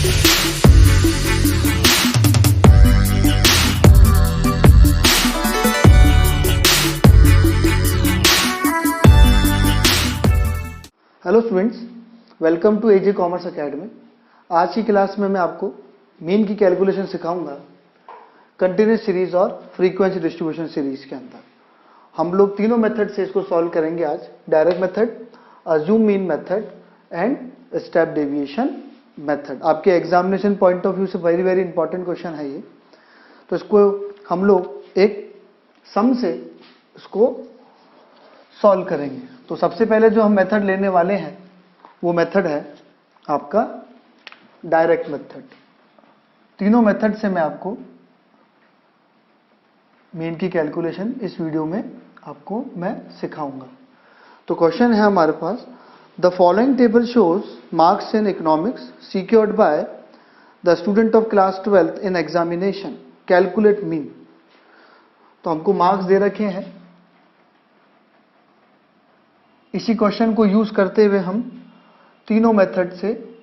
Hello students, welcome to A J commerce academy. आज की class में मैं आपको मीन की कैलकुलेशन सिखाऊंगा कंटिन्यूस सीरीज और फ्रीक्वेंसी डिस्ट्रीब्यूशन सीरीज के अंदर। हम लोग तीनों मेथड से इसको सॉल्व करेंगे आज, direct method, assume mean method and step deviation method. आपके एग्जामिनेशन पॉइंट ऑफ व्यू से वेरी वेरी इंपॉर्टेंट क्वेश्चन है ये। तो इसको हम लोग एक सम से इसको सॉल्व करेंगे। तो सबसे पहले जो हम मेथड लेने वाले हैं वो मेथड है आपका डायरेक्ट मेथड। तीनों मेथड से मैं आपको मीन की कैलकुलेशन इस वीडियो में आपको मैं सिखाऊंगा। तो क्वेश्चन है हमारे पास, the following table shows marks in economics secured by the student of class 12th in examination, calculate mean. तो हमको मार्क्स दे रखे हैं। इसी क्वेश्चन को यूज करते हुए हम तीनों मेथड से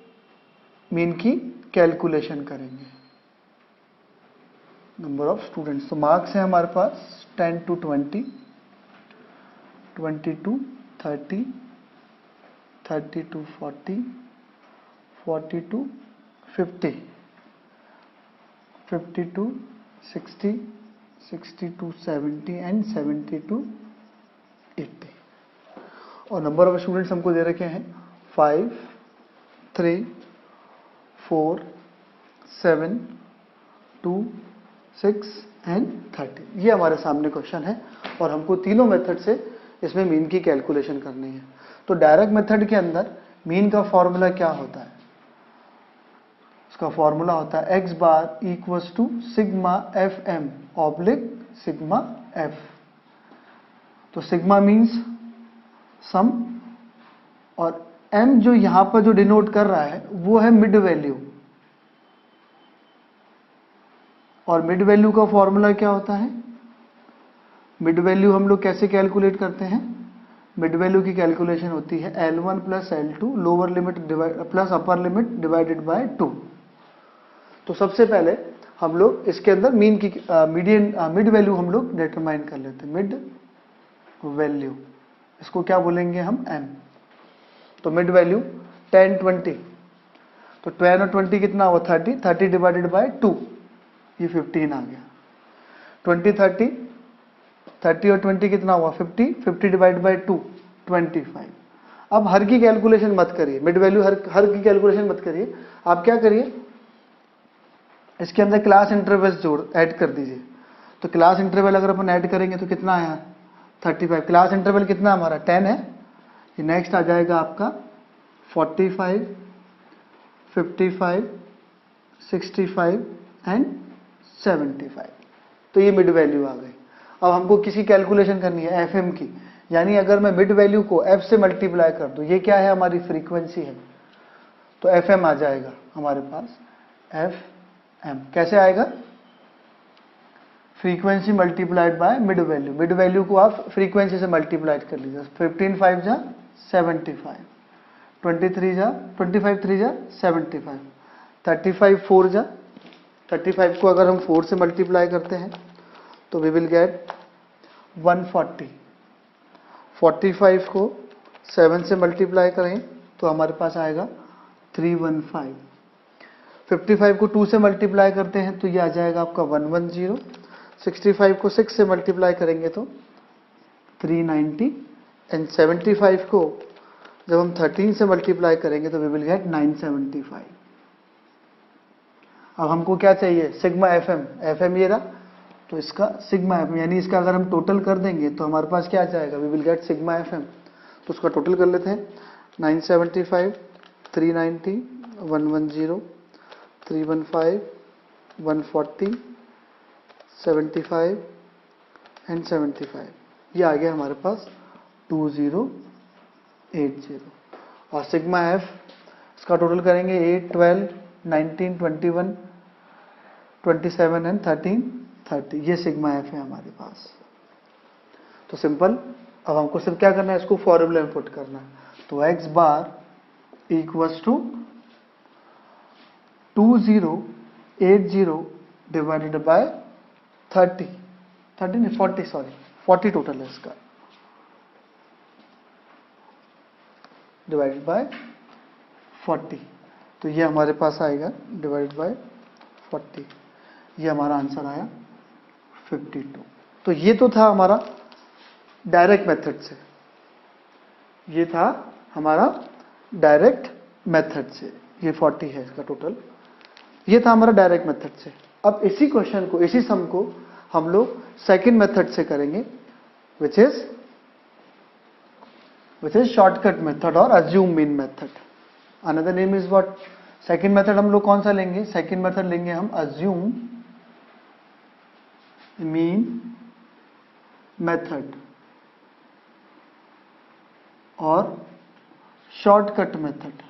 मीन की कैलकुलेशन करेंगे। नंबर ऑफ स्टूडेंट्स, तो मार्क्स है हमारे पास 10 to 20, 20 to 30, 30 to 40, 40 to 50, 50 to 60, 60 to 70 and 70 to 80। और नंबर ऑफ स्टूडेंट्स हमको दे रखे हैं 5, 3, 4, 7, 2, 6 एंड 30। ये हमारे सामने क्वेश्चन है और हमको तीनों मेथड से इसमें मीन की कैलकुलेशन करनी है। तो डायरेक्ट मेथड के अंदर मीन का फॉर्मूला क्या होता है? उसका फॉर्मूला होता है x bar equals to sigma F M oblique sigma F. तो सिग्मा मीन्स सम और m जो यहां पर जो डिनोट कर रहा है वो है मिड वैल्यू। और मिड वैल्यू का फॉर्मूला क्या होता है? मिड वैल्यू हम लोग कैसे कैलकुलेट करते हैं? मिड वैल्यू की कैलकुलेशन होती है L1 plus L2 lower limit plus upper limit divided by 2। तो सबसे पहले हम लोग इसके अंदर मीन की मिड वैल्यू हम लोग डिटरमाइन कर लेते हैं। मिड वैल्यू, इसको क्या बोलेंगे हम? m। तो मिड वैल्यू 10, 20, तो 10 और 20 कितना हुआ? 30, 30 डिवाइडेड बाय 2, ये 15 आ गया। 20, 30, 30 और 20 कितना हुआ? 50, 50 डिवाइड बाय 2, 25। अब हर की कैलकुलेशन मत करिए, मिड वैल्यू हर की कैलकुलेशन मत करिए। आप क्या करिए, इसके अंदर क्लास इंटरवल्स ऐड कर दीजिए। तो क्लास इंटरवल अगर अपन ऐड करेंगे तो कितना आया? 35। क्लास इंटरवल कितना हमारा? 10 है। ये नेक्स्ट आ जाएगा आपका 45, 55, 65 एंड 75। तो ये मिड वैल्यू आ गई। अब हमको किसी कैलकुलेशन करनी है एफ एम की, यानी अगर मैं मिड वैल्यू को एफ से मल्टीप्लाई कर दूं, ये क्या है? हमारी फ्रीक्वेंसी है। तो एफ एम आ जाएगा हमारे पास, एफ एम कैसे आएगा? Frequency multiplied by mid value. Mid value को आप फ्रीक्वेंसी से मल्टीप्लाइड कर लीजिए। 15 5 जा 75, 23 जा 25 3 जा 75, 35 4 जा 35 को अगर हम 4 से मल्टीप्लाई करते हैं तो वी विल गेट 140। 45 को 7 से मल्टीप्लाई करें तो हमारे पास आएगा 315। 55 को 2 से मल्टीप्लाई करते हैं तो ये आ जाएगा आपका 110। 65 को 6 से मल्टीप्लाई करेंगे तो 390 एंड 75 को जब हम 13 से मल्टीप्लाई करेंगे तो वी विल गेट 975। अब हमको क्या चाहिए? Sigma FM. एफएम ये रहा, तो इसका सिग्मा एफएम यानी इसका अगर हम टोटल कर देंगे तो हमारे पास क्या जाएगा? We will get sigma FM. तो उसका टोटल कर लेते हैं 975, 390, 110, 315, 140, 75 एंड 75। ये आ गया हमारे पास 2080। और सिग्मा एफ इसका टोटल करेंगे 8, 12, 19, 21, 27 एंड 13, 30। ये सिग्मा एफ है हमारे पास। तो सिंपल, अब हमको सिर्फ क्या करना है? इसको फॉर्मूला में पुट करना है। तो x bar equals to 2080 divided by 30 नहीं 40, सॉरी 40 टोटल है इसका, डिवाइडेड बाय 40। तो ये हमारे पास आएगा डिवाइडेड बाय 40, ये हमारा आंसर आया 52। तो ये तो था हमारा डायरेक्ट मेथड से, ये था हमारा डायरेक्ट मेथड से, ये 40 है इसका टोटल, ये था हमारा डायरेक्ट मेथड से। अब इसी क्वेश्चन को, इसी सम को हम लोग सेकंड मेथड से करेंगे, विच इज शॉर्टकट मेथड और assume mean method. Another name is what? Second method हम लोग कौन सा लेंगे? सेकंड मेथड लेंगे हम अज्यूम मीन मेथड और shortcut method.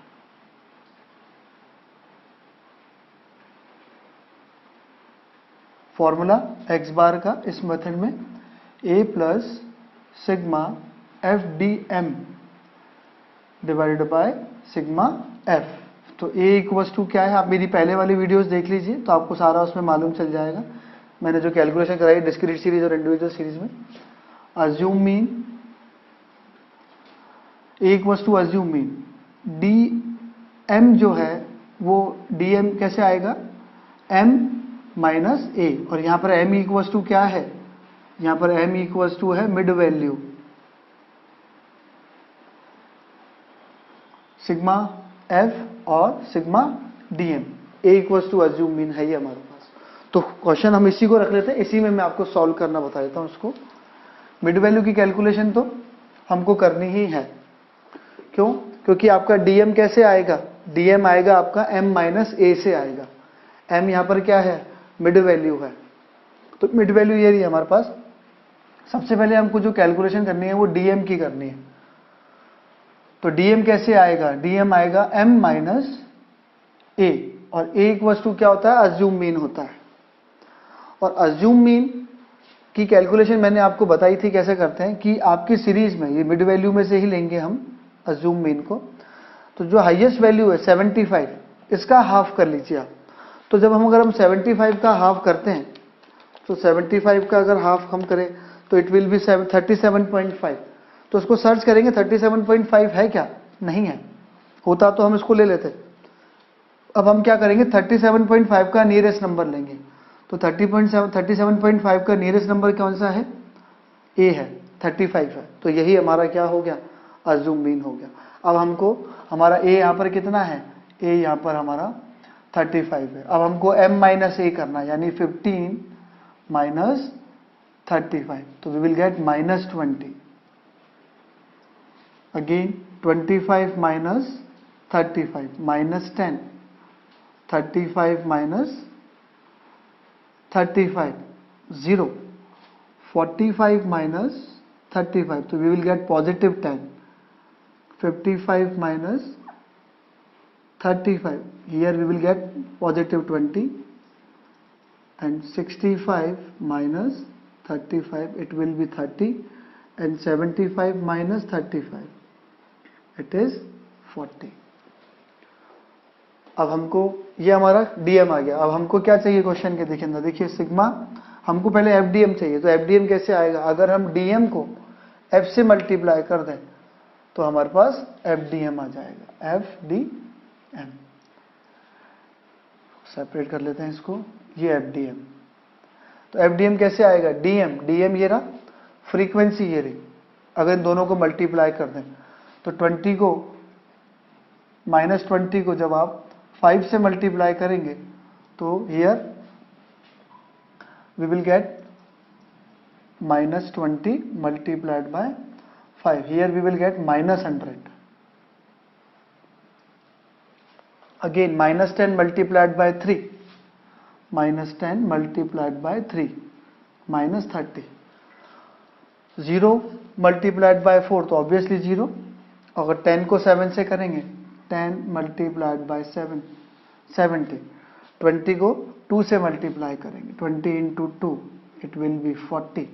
Formula x bar का इस मेथड में a plus sigma F D M divided by sigma F. तो a इक्वल्स टू क्या है, आप मेरी पहले वाली वीडियोस देख लीजिए तो आपको सारा उसमें मालूम चल जाएगा। मैंने जो कैलकुलेशन कराई डिस्क्रीट सीरीज और इंडिविजुअल सीरीज में। Assume mean, a equals to assume mean, D M जो है वो डी एम कैसे आएगा, m माइनस ए, और यहां पर m इक्वल्स टू क्या है, यहां पर m इक्वल्स टू है मिड वैल्यू सिग्मा f और sigma dm। a equals to assume mean है ये हमारे पास। तो क्वेश्चन हम इसी को रख लेते हैं, इसी में मैं आपको सॉल्व करना बता देता हूं उसको। मिड वैल्यू की कैलकुलेशन तो हमको करनी ही है, क्यों? क्योंकि आपका dm कैसे आएगा, dm आएगा आपका m माइनस a से आएगा। m यहां पर क्या है, मिड वैल्यू है, तो मिड वैल्यू ये रही है हमारे पास। सबसे पहले हमको जो कैलकुलेशन करनी है वो dm की करनी है। तो dm कैसे आएगा, dm आएगा m माइनस a, और a इक्वल्स टू क्या होता है, अज्यूम मीन होता है। और अज्यूम मीन की कैलकुलेशन मैंने आपको बताई थी कैसे करते हैं, कि आपकी सीरीज में ये मिड वैल्यू में से ही लेंगे हम अज्यूम मीन को। तो जो हाईएस्ट वैल्यू है 75, इसका हाफ कर लीजिए आप। तो जब अगर हम 75 का हाफ करते हैं, तो 75 का अगर हाफ हम करें तो इट विल बी 37.5। तो उसको सर्च करेंगे 37.5 है क्या, नहीं है, होता तो हम इसको ले लेते। अब हम क्या करेंगे, 37.5 का नियरेस्ट नंबर लेंगे। तो 37.5 का नियरेस्ट नंबर कौन सा है, a है, 35 है। तो यही हमारा क्या हो गया, अज्यूम मीन हो गया। अब हमको हमारा a यहाँ पर कितना है, a यहाँ पर हमारा 35 है। अब हमको m माइनस a करना, यानी 15 माइनस 35, तो we will get minus 20। Again 25 minus 35 minus 10, 35 minus 35 0, 45 minus 35, तो we will get positive 10। 55 minus 35, here we will get positive 20, and 65 minus 35, it will be 30, and 75 minus 35, it is 40। अब हमको ये हमारा dm आ गया। अब हमको क्या चाहिए क्वेश्चन के देखिए अंदर, देखिए सिग्मा, हमको पहले fdm चाहिए। तो fdm कैसे आएगा, अगर हम dm को f से मल्टीप्लाई कर दें तो हमारे पास fdm आ जाएगा, fdm। सेपरेट कर लेते हैं इसको, ये fdm। तो fdm कैसे आएगा, dm ये रहा, फ्रीक्वेंसी ये रही। अगर इन दोनों को मल्टीप्लाई कर दें तो 20 को माइनस 20 को जब आप 5 से मल्टीप्लाई करेंगे तो here we will get minus 20 multiplied by 5, here we will get minus 100। Again minus 10 multiplied by 3, minus 10 multiplied by 3, minus 30। 0 multiplied by 4 तो obviously 0। अगर 10 को 7 से करेंगे, 10 multiplied by 7 70। 20 को 2 से मल्टीप्लाई करेंगे, 20 into 2 it will be 40।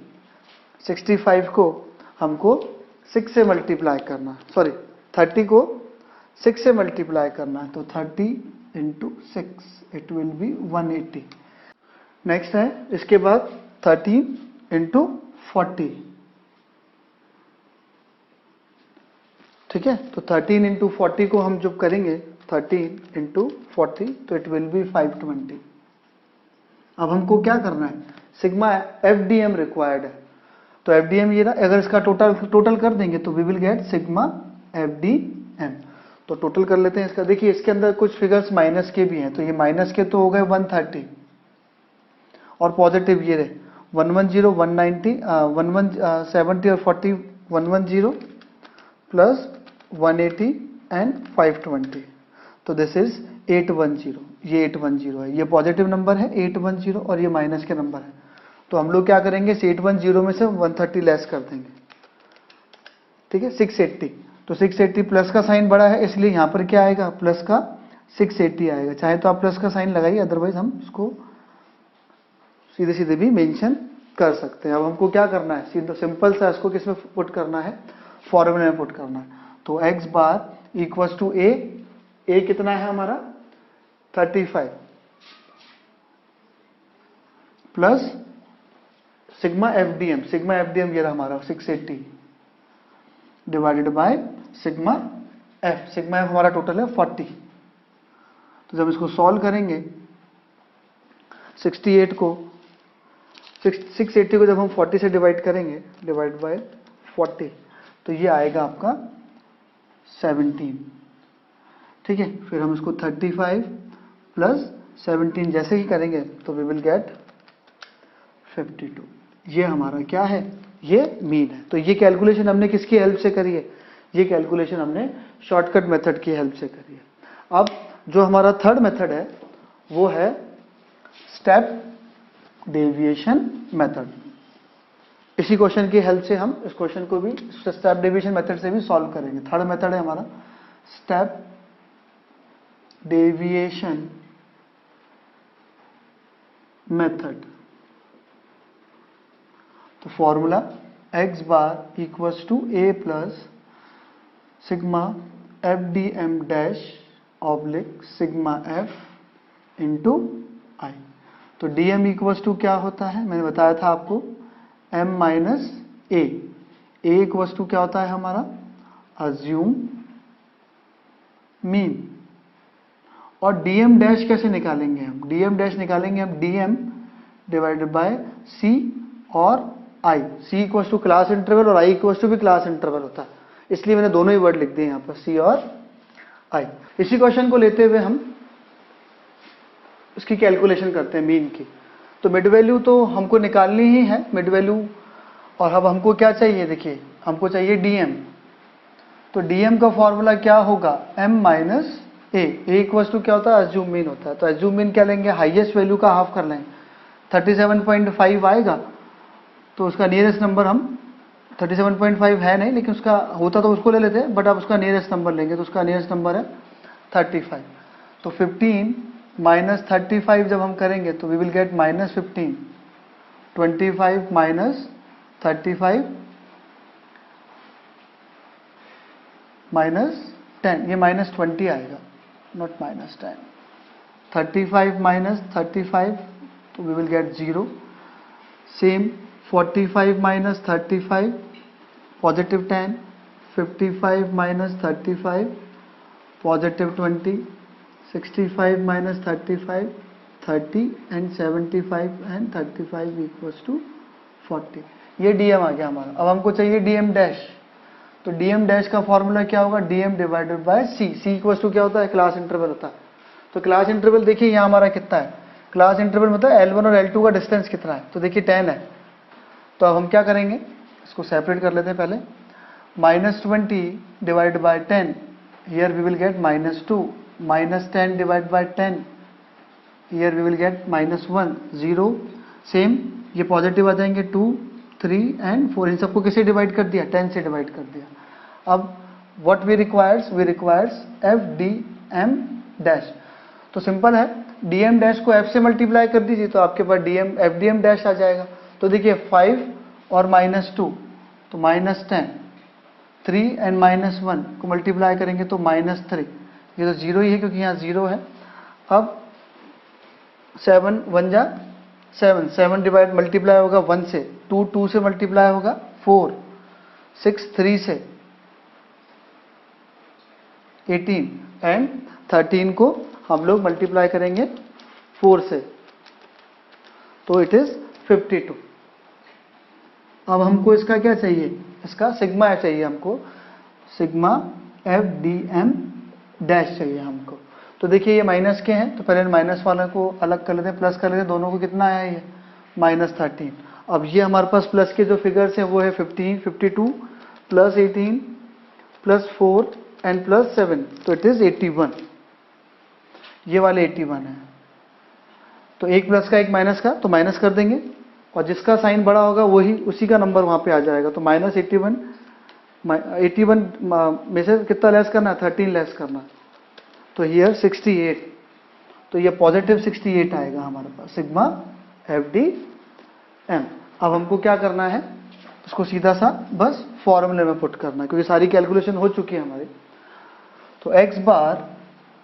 65 को हमको 6 से मल्टीप्लाई करना, सॉरी 30 को 6 से मल्टीप्लाई करना है, तो 30 into 6, it will be 180। Next है इसके बाद 13 इंटू 40, ठीक है। तो 13 इंटू 40 को हम जब करेंगे 13 इंटू 40 तो इट विल बी 520। अब हमको क्या करना है, सिग्मा FDM रिक्वायर्ड है, तो FDM ये ना, अगर इसका टोटल कर देंगे तो we will get sigma FDM। तो टोटल कर लेते हैं इसका। देखिए इसके अंदर कुछ फिगर्स माइनस के भी हैं, तो ये माइनस के तो हो गए 130 और पॉजिटिव ये रहे 110, 190, 1170 और 40, 110 प्लस 180 एंड 520, तो दिस इज 810। ये 810 है, ये पॉजिटिव नंबर है 810 और ये माइनस के नंबर है। तो हम लोग क्या करेंगे, इस 810 में से 130 लेस कर देंगे, ठीक है। 680, तो 680 प्लस का साइन बड़ा है, इसलिए यहां पर क्या आएगा, प्लस का 680 आएगा। चाहे तो आप प्लस का साइन लगाइए, अदरवाइज हम इसको सीधे सीधे भी मेंशन कर सकते हैं। अब हमको क्या करना है, सीधा सिंपल सा इसको किसमें पुट करना है, फॉर्मूले में पुट करना है। तो x bar equals to a कितना है हमारा 35 प्लस सिग्मा FDM ये रहा हमारा 680 डिवाइडेड बाय सिग्मा f हमारा टोटल है 40। तो जब इसको सॉल्व करेंगे 680 को जब हम 40 से डिवाइड करेंगे, डिवाइड बाय 40, तो ये आएगा आपका 17, ठीक है। फिर हम इसको 35 प्लस 17 जैसे ही करेंगे तो वी विल गेट 52। ये हमारा क्या है, ये मीन है। तो ये कैलकुलेशन हमने किसकी हेल्प से करी है, ये कैलकुलेशन हमने शॉर्टकट मेथड की हेल्प से करी है। अब जो हमारा थर्ड मेथड है वो है स्टेप डेविएशन मेथड। इसी क्वेश्चन की हेल्प से हम इस क्वेश्चन को भी स्टेप डेविएशन मेथड से भी सॉल्व करेंगे। थर्ड मेथड है हमारा स्टेप डेविएशन मेथड। तो formula x bar equals to a plus sigma FDM dash oblique sigma f into i. तो dm इक्वल्स टू क्या होता है, मैंने बताया था आपको m minus a equals to क्या होता है हमारा अज्यूम मीन। और dm डैश कैसे निकालेंगे हम, dm डैश निकालेंगे हम dm डिवाइडेड बाय c और i। c equals to class interval और i इक्वल्स टू भी क्लास इंटरवल होता है, इसलिए मैंने दोनों ही वर्ड लिख दिए यहाँ पर c और i। इसी क्वेश्चन को लेते हुए हम इसकी कैलकुलेशन करते हैं मीन की। तो मिड वैल्यू तो हमको निकालनी ही है मिड वैल्यू, और अब हमको क्या चाहिए, देखिए हमको चाहिए dm। तो dm का फॉर्मूला क्या होगा, m minus a equals to क्या होता है अज्यूम मीन होता है। तो अज्यूम मीन क्या लेंगे, हाईएस्ट वैल्यू का हाफ कर लेंगे, 37.5 आएगा। तो उसका नियरेस्ट नंबर हम 37.5 है नहीं, लेकिन उसका होता तो उसको ले लेते हैं, बट आप उसका नियरेस्ट नंबर लेंगे, तो उसका नियरेस्ट नंबर है 35। तो 15 माइनस 35 जब हम करेंगे तो we will get minus 15, 25 minus 35 minus 10, ये माइनस 20 आएगा, नॉट माइनस 10। 35 माइनस 35 तो we will get 0। Same 45 minus 35 positive 10, 55 minus 35 positive 20, 65 minus 35 30 and 75 and 35 equals to 40। ये dm आ गया हमारा। अब हमको चाहिए dm डैश। तो dm डैश का फॉर्मूला क्या होगा, dm divided by c equals to क्या होता है, क्लास इंटरवल होता है। तो क्लास इंटरवल देखिए यहाँ हमारा कितना है, क्लास इंटरवल मतलब L1 और L2 का डिस्टेंस कितना है, तो देखिए 10 है। तो अब हम क्या करेंगे, इसको सेपरेट कर लेते हैं पहले। Minus 20 divide by 10, here we will get minus 2, minus 10 divide by 10, here we will get minus 1, 0। Same ये पॉजिटिव आ जाएंगे 2, 3 एंड 4। इन सबको किसे डिवाइड कर दिया, 10 से डिवाइड कर दिया। अब what we requires FDM dash. तो सिंपल है, dm डैश को f से मल्टीप्लाई कर दीजिए तो आपके पास FDM डैश आ जाएगा। तो देखिए 5 और माइनस 2 तो माइनस 10, 3 एंड माइनस 1 को मल्टीप्लाई करेंगे तो माइनस 3, ये तो 0 ही है क्योंकि यहाँ 0 है। अब 7 1 जा 7, 7 डिवाइड मल्टीप्लाई होगा 1 से, 2 2 से मल्टीप्लाई होगा 4, 6 3 से 18 एंड 13 को हम लोग मल्टीप्लाई करेंगे 4 से, तो इट इज 52। अब हमको इसका क्या चाहिए, इसका सिग्मा चाहिए हमको, सिग्मा FDM डैश चाहिए हमको। तो देखिए ये माइनस के हैं, तो पहले माइनस वाला को अलग कर लेते हैं, प्लस कर लेते हैं, दोनों को कितना आया ये -13। अब ये हमारे पास प्लस के जो फिगर्स हैं वो है 15 52 प्लस 18 प्लस 4 एंड प्लस 7, तो इट इज 81। ये वाले 81 है, तो एक प्लस का एक माइनस का, तो माइनस कर देंगे और जिसका साइन बड़ा होगा वही उसी का नंबर वहां पे आ जाएगा। तो -81 में से कितना लेस करना है, 13 लेस करना, तो हियर 68, तो ये पॉजिटिव 68 आएगा हमारे पास सिग्मा FDM। अब हमको क्या करना है, इसको सीधा सा बस फॉर्मूले में पुट करना है, क्योंकि सारी कैलकुलेशन हो चुकी है हमारी। तो x बार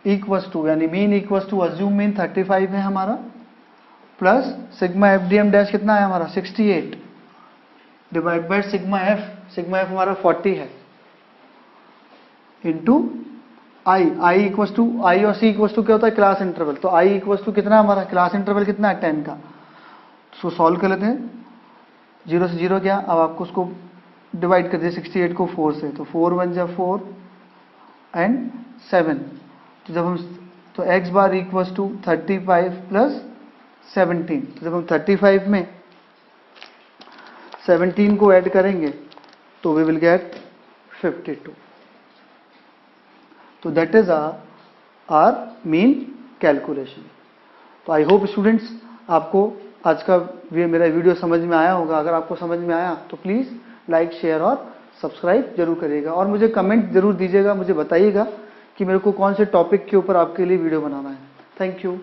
इक्वल्स टू, यानी mean equals to assume mean 35 है हमारा, प्लस सिग्मा FDM डैश कितना है हमारा 68 डिवाइड बाय सिग्मा f हमारा 40 है, into I equals to, I और C इक्वल्स टू क्या होता है, क्लास इंटरवल। तो I इक्वल्स टू कितना हमारा क्लास इंटरवल कितना है 10 का। सो सॉल्व कर लेते हैं, 0 से 0 क्या, अब आपको उसको डिवाइड कर दिया 68 को 4 से, तो 4 1 जा 4 एंड 7, तो जब हम, तो x bar equals to 35 plus 17, तो जब हम 35 में 17 को ऐड करेंगे तो वी विल गेट 52। तो that is our mean calculation. तो आई होप स्टूडेंट्स आपको आज का मेरा वीडियो समझ में आया होगा। अगर आपको समझ में आया तो प्लीज़ लाइक शेयर और सब्सक्राइब जरूर करिएगा, और मुझे कमेंट जरूर दीजिएगा, मुझे बताइएगा कि मेरे को कौन से टॉपिक के ऊपर आपके लिए वीडियो बनाना है। Thank you.